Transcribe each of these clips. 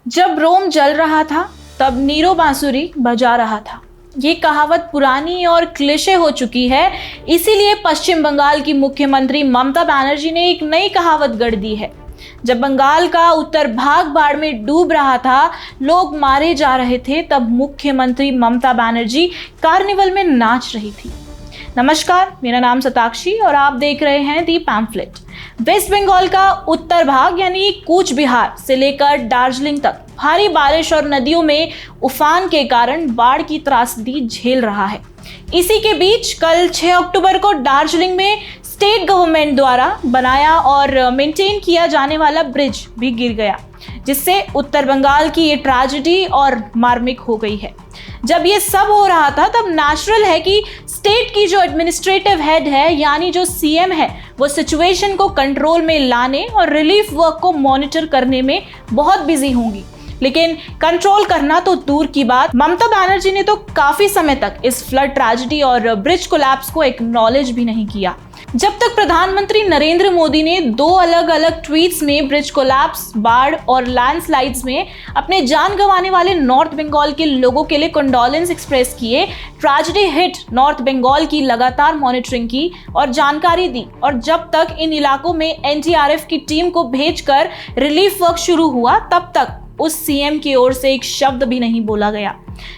जब रोम जल रहा था तब नीरो बांसुरी बजा रहा था। ये कहावत पुरानी और क्लिशे हो चुकी है, इसीलिए पश्चिम बंगाल की मुख्यमंत्री ममता बनर्जी ने एक नई कहावत गढ़ दी है। जब बंगाल का उत्तर भाग बाढ़ में डूब रहा था, लोग मारे जा रहे थे, तब मुख्यमंत्री ममता बनर्जी कार्निवल में नाच रही थी। नमस्कार, मेरा नाम सताक्षी और आप देख रहे हैं दी पैम्फलेट। वेस्ट बंगाल का उत्तर भाग यानी कूच बिहार से लेकर दार्जिलिंग तक भारी बारिश और नदियों में उफान के कारण बाढ़ की त्रासदी झेल रहा है। इसी के बीच कल 6 अक्टूबर को दार्जिलिंग में स्टेट गवर्नमेंट द्वारा बनाया और मेंटेन किया जाने वाला ब्रिज भी गिर गया, जिससे उत्तर बंगाल की ये ट्रेजेडी और मार्मिक हो गई है। जब ये सब हो रहा था तब नेचुरल है कि स्टेट की जो एडमिनिस्ट्रेटिव हेड है यानी जो सीएम है, वो सिचुएशन को कंट्रोल में लाने और रिलीफ वर्क को मॉनिटर करने में बहुत बिजी होंगी। लेकिन कंट्रोल करना तो दूर की बात, ममता बनर्जी ने तो काफी समय तक इस फ्लड ट्रेजेडी और ब्रिज कोलैप्स को एक्नॉलेज भी नहीं किया। जब तक प्रधानमंत्री नरेंद्र मोदी ने 2 अलग अलग ट्वीट्स में ब्रिज कोलैप्स, बाढ़ और लैंडस्लाइड्स में अपने जान गंवाने वाले नॉर्थ बंगाल के लोगों के लिए कंडोलेंस एक्सप्रेस किए, ट्रेजेडी हिट नॉर्थ बंगाल की लगातार मॉनिटरिंग की और जानकारी दी, और जब तक इन इलाकों में एनडीआरएफ की टीम को भेजकर रिलीफ वर्क शुरू हुआ, तब तक उस सीएम की ओर से एक शब्द भी नहीं बोला गया,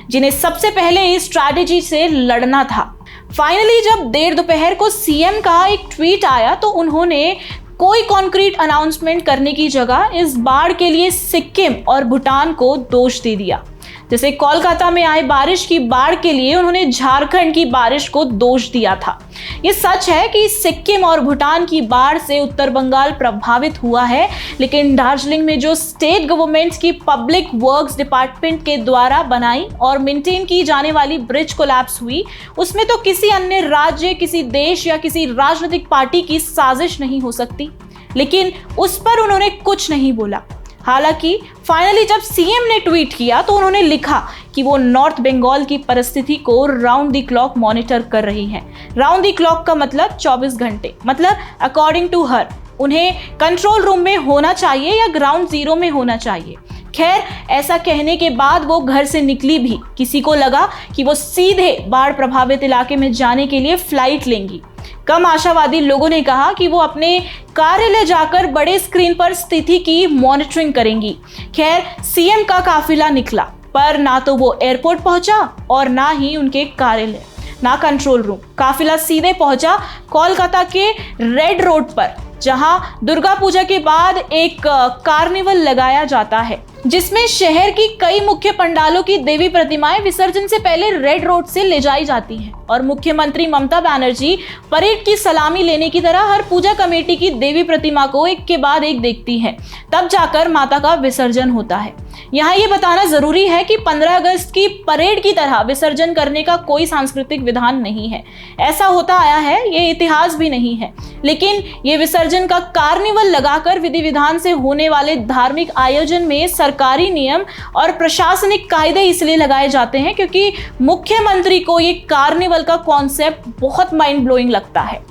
जिन्हें सबसे पहले इस स्ट्रैटेजी से लड़ना था। फाइनली जब देर दोपहर को सीएम का एक ट्वीट आया तो उन्होंने कोई कॉन्क्रीट अनाउंसमेंट करने की जगह इस बाढ़ के लिए सिक्किम और भूटान को दोष दे दिया। जैसे कोलकाता में आए बारिश की बाढ़ के लिए उन्होंने झारखंड की बारिश को दोष दिया था। ये सच है कि सिक्किम और भूटान की बाढ़ से उत्तर बंगाल प्रभावित हुआ है, लेकिन दार्जिलिंग में जो स्टेट गवर्नमेंट की पब्लिक वर्क्स डिपार्टमेंट के द्वारा बनाई और मेंटेन की जाने वाली ब्रिज कोलैप्स हुई, उसमें तो किसी अन्य राज्य, किसी देश या किसी राजनीतिक पार्टी की साजिश नहीं हो सकती, लेकिन उस पर उन्होंने कुछ नहीं बोला। हालांकि फाइनली जब सीएम ने ट्वीट किया तो उन्होंने लिखा कि वो नॉर्थ बंगाल की परिस्थिति को राउंड द क्लॉक मॉनिटर कर रही हैं। राउंड द क्लॉक का मतलब 24 घंटे, मतलब अकॉर्डिंग टू हर उन्हें कंट्रोल रूम में होना चाहिए या ग्राउंड जीरो में होना चाहिए। खैर, ऐसा कहने के बाद वो घर से निकली भी। किसी को लगा कि वो सीधे बाढ़ प्रभावित इलाके में जाने के लिए फ्लाइट लेंगी। कम आशावादी लोगों ने कहा कि वो अपने कार्यालय जाकर बड़े स्क्रीन पर स्थिति की मॉनिटरिंग करेंगी। खैर, सीएम का काफिला निकला, पर ना तो वो एयरपोर्ट पहुंचा और ना ही उनके कार्यालय, ना कंट्रोल रूम। काफिला सीधे पहुंचा कोलकाता के रेड रोड पर, जहां दुर्गा पूजा के बाद एक कार्निवल लगाया जाता है, जिसमें शहर की कई मुख्य पंडालों की देवी प्रतिमाएं विसर्जन से पहले रेड रोड से ले जाई जाती हैं और मुख्यमंत्री ममता बनर्जी परेड की सलामी लेने की तरह हर पूजा कमेटी की देवी प्रतिमा को एक के बाद एक देखती हैं। तब जाकर माता का विसर्जन होता है। यहाँ ये बताना जरूरी है कि 15 अगस्त की परेड की तरह विसर्जन करने का कोई सांस्कृतिक विधान नहीं है। ऐसा होता आया है, ये इतिहास भी नहीं है, लेकिन ये विसर्जन का कार्निवल लगाकर विधि विधान से होने वाले धार्मिक आयोजन में सरकारी नियम और प्रशासनिक कायदे इसलिए लगाए जाते हैं क्योंकि मुख्यमंत्री को ये कार्निवल का कॉन्सेप्ट बहुत माइंड ब्लोइंग लगता है।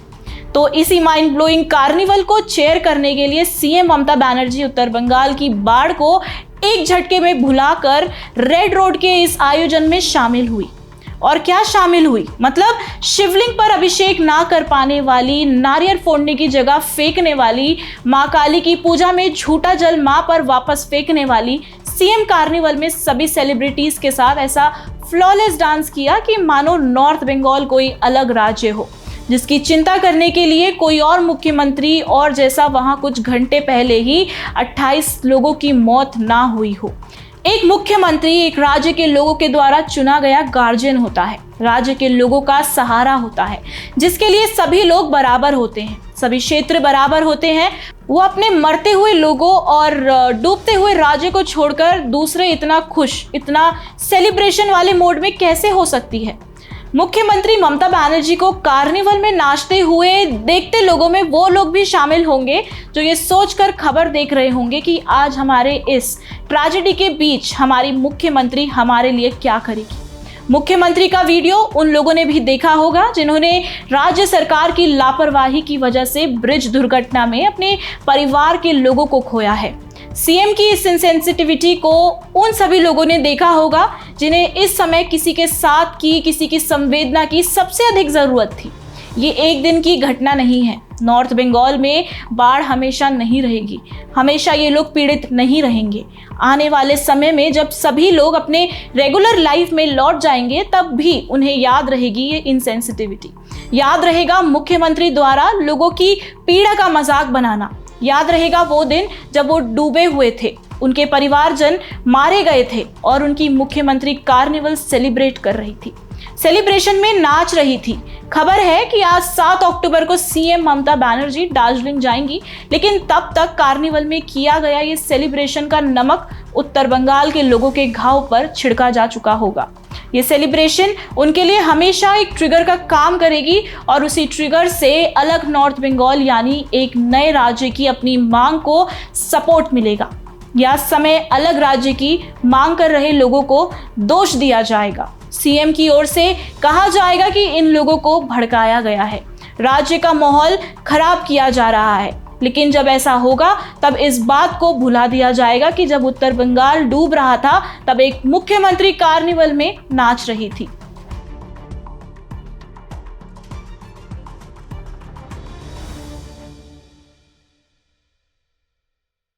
तो इसी माइंड ब्लोइंग कार्निवल को चेयर करने के लिए सीएम ममता बनर्जी उत्तर बंगाल की बाढ़ को एक झटके में भुलाकर रेड रोड के इस आयोजन में शामिल हुई। और क्या शामिल हुई, मतलब शिवलिंग पर अभिषेक ना कर पाने वाली, नारियल फोड़ने की जगह फेंकने वाली, मां काली की पूजा में झूठा जल मां पर वापस फेंकने वाली। सीएम कार्निवल में सभी सेलिब्रिटीज के साथ ऐसा फ्लॉलेस डांस किया कि मानो नॉर्थ बंगाल कोई अलग राज्य हो, जिसकी चिंता करने के लिए कोई और मुख्यमंत्री और जैसा वहां कुछ घंटे पहले ही 28 लोगों की मौत ना हुई हो। एक मुख्यमंत्री एक राज्य के लोगों के द्वारा चुना गया गार्जियन होता है, राज्य के लोगों का सहारा होता है, जिसके लिए सभी लोग बराबर होते हैं, सभी क्षेत्र बराबर होते हैं। वो अपने मरते हुए लोगों और डूबते हुए राज्य को छोड़कर दूसरे इतना खुश, इतना सेलिब्रेशन वाले मोड में कैसे हो सकती है। मुख्यमंत्री ममता बनर्जी को कार्निवल में नाचते हुए देखते लोगों में वो लोग भी शामिल होंगे जो ये सोचकर खबर देख रहे होंगे कि आज हमारे इस ट्रेजेडी के बीच हमारी मुख्यमंत्री हमारे लिए क्या करेगी। मुख्यमंत्री का वीडियो उन लोगों ने भी देखा होगा जिन्होंने राज्य सरकार की लापरवाही की वजह से ब्रिज दुर्घटना में अपने परिवार के लोगों को खोया है। सीएम की इस इनसेंसिटिविटी को उन सभी लोगों ने देखा होगा जिन्हें इस समय किसी के साथ की, किसी की संवेदना की सबसे अधिक जरूरत थी। ये एक दिन की घटना नहीं है। नॉर्थ बंगाल में बाढ़ हमेशा नहीं रहेगी, हमेशा ये लोग पीड़ित नहीं रहेंगे। आने वाले समय में जब सभी लोग अपने रेगुलर लाइफ में लौट जाएंगे, तब भी उन्हें याद रहेगी ये इनसेंसिटिविटी। याद रहेगा मुख्यमंत्री द्वारा लोगों की पीड़ा का मजाक बनाना। याद रहेगा वो दिन जब वो डूबे हुए थे, उनके परिवारजन मारे गए थे और उनकी मुख्यमंत्री कार्निवल सेलिब्रेट कर रही थी, सेलिब्रेशन में नाच रही थी। खबर है कि आज 7 अक्टूबर को सीएम ममता बनर्जी दार्जिलिंग जाएंगी, लेकिन तब तक कार्निवल में किया गया ये सेलिब्रेशन का नमक उत्तर बंगाल के लोगों के घाव पर छिड़का जा चुका होगा। ये सेलिब्रेशन उनके लिए हमेशा एक ट्रिगर का काम करेगी और उसी ट्रिगर से अलग नॉर्थ बंगाल यानी एक नए राज्य की अपनी मांग को सपोर्ट मिलेगा। या समय अलग राज्य की मांग कर रहे लोगों को दोष दिया जाएगा। सीएम की ओर से कहा जाएगा कि इन लोगों को भड़काया गया है, राज्य का माहौल खराब किया जा रहा है। लेकिन जब ऐसा होगा तब इस बात को भुला दिया जाएगा कि जब उत्तर बंगाल डूब रहा था तब एक मुख्यमंत्री कार्निवल में नाच रही थी।